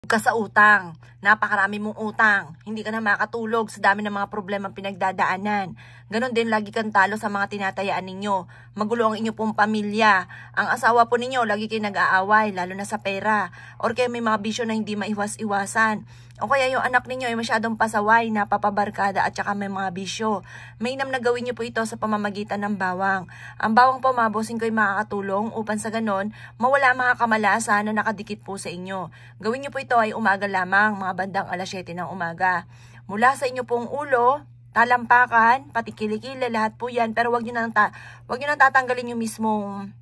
ka sa utang, napakarami mong utang, hindi ka na makatulog sa dami ng mga problema pinagdadaanan. Ganon din, lagi kang talo sa mga tinatayaan ninyo. Magulo ang inyo pong pamilya. Ang asawa po ninyo, lagi kayo nag-aaway, lalo na sa pera. Or kaya may mga bisyo na hindi maiwas-iwasan. O kaya yung anak ninyo ay masyadong pasaway, napapabarkada at saka may mga bisyo. Mainam na gawin nyo po ito sa pamamagitan ng bawang. Ang bawang po, mga bossing ko, ay makakatulong upang sa ganon, mawala mga kamalasan na nakadikit po sa inyo. Gawin nyo po ito ay umaga lamang, mga bandang alas 7 ng umaga. Mula sa inyo pong ulo, talampakan, pati kilikili, lahat po yan. Pero wag nyo nang tatanggalin yung mismong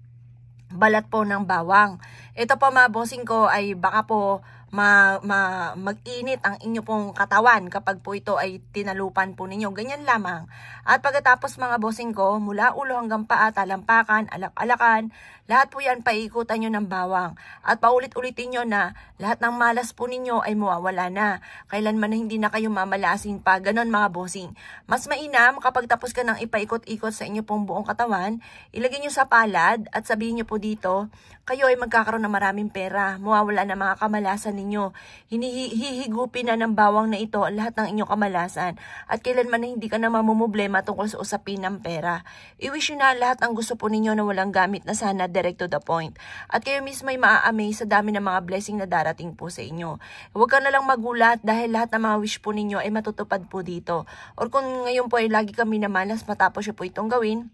balat po ng bawang. Ito po, mga bossing ko, ay baka po mag-init ang inyo pong katawan kapag po ito ay tinalupan po ninyo. Ganyan lamang. At pagkatapos, mga bossing ko, mula ulo hanggang paa, talampakan, alak-alakan, lahat po yan paikutan nyo ng bawang. At paulit-ulitin nyo na lahat ng malas po ninyo ay mawawala na. Kailanman na hindi na kayo mamalasin pa. Ganon, mga bossing. Mas mainam kapag tapos ka ng ipaikot-ikot sa inyo pong buong katawan, ilagay nyo sa palad at sabihin nyo po dito, kayo ay magkakaroon ng maraming pera. Mawawala na mga kamalasan ninyo. Hihigupin na ng bawang na ito lahat ng inyong kamalasan. At kailanman na hindi ka na mamumblema tungkol sa usapin ng pera. I-wish nyo na lahat ang gusto po ninyo na walang gamit na sana, direct to the point. At kayo mismo ay maa-amaze sa dami ng mga blessing na darating po sa inyo. Huwag ka na lang magulat dahil lahat ng mga wish po ninyo ay matutupad po dito. Or kung ngayon po ay lagi kami namalas matapos nyo po itong gawin,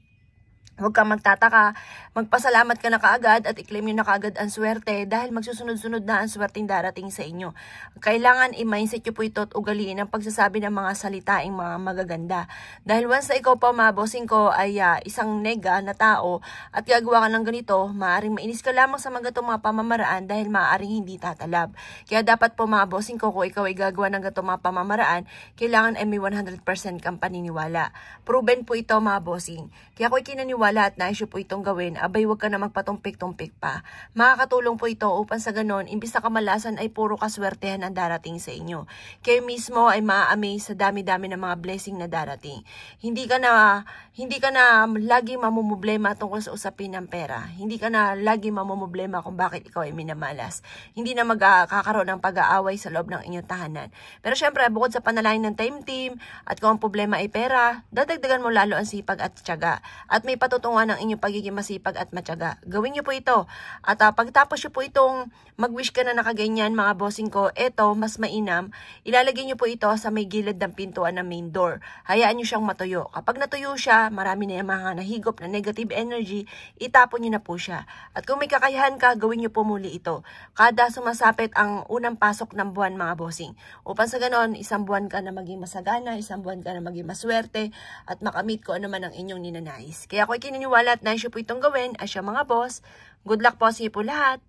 huwag kang magtataka, magpasalamat ka na kaagad at i-claim nyo na kaagad ang swerte dahil magsusunod-sunod na ang swerteng darating sa inyo. Kailangan i-mindset nyo po ito at ugaliin ang pagsasabi ng mga salitaing mga magaganda. Dahil once na ikaw po, mga bossing ko, ay isang nega na tao at gagawa ka ng ganito, maaaring mainis ka lamang sa mga pamamaraan dahil maaaring hindi tatalab. Kaya dapat po, mga bossing ko, kung ikaw ay gagawa ng ganitong mga pamamaraan, kailangan ay may 100% kang paniniwala. Proven po ito, mga bossing. Kaya kung kinaniwala at nais po itong gawin, abay huwag ka na magpatumpik-tumpik pa. Makakatulong po ito upang sa ganon, imbis na kamalasan ay puro kaswertehan ang darating sa inyo. Kayo mismo ay maa-amaze sa dami-dami ng mga blessing na darating. Hindi ka na lagi mamumblema tungkol sa usapin ng pera. Hindi ka na lagi mamumblema kung bakit ikaw ay minamalas. Hindi na magkakaroon ng pag-aaway sa loob ng inyong tahanan. Pero syempre, bukod sa panalangin ng time team at kung ang problema ay pera, dadagdagan mo lalo ang sipag at tiyaga. At may patutungan ng inyong pagiging masipag at matyaga. Gawin nyo po ito. At pagtapos nyo po itong mag-wish ka na nakaganyan, mga bossing ko, eto, mas mainam, ilalagay nyo po ito sa may gilid ng pintuan ng main door. Hayaan nyo siyang matuyo. Kapag natuyo siya, marami na yung mga nahigop na negative energy, itapon nyo na po siya. At kung may kakayahan ka, gawin nyo po muli ito. Kada sumasapit ang unang pasok ng buwan, mga bossing. Upang sa ganon, isang buwan ka na maging masagana, isang buwan ka na maging maswerte, at makamit ko ano man ang inyong ninanais. Kaya ako kininiwala at nais po itong gawin, asya mga boss. Good luck po sa iyo po lahat.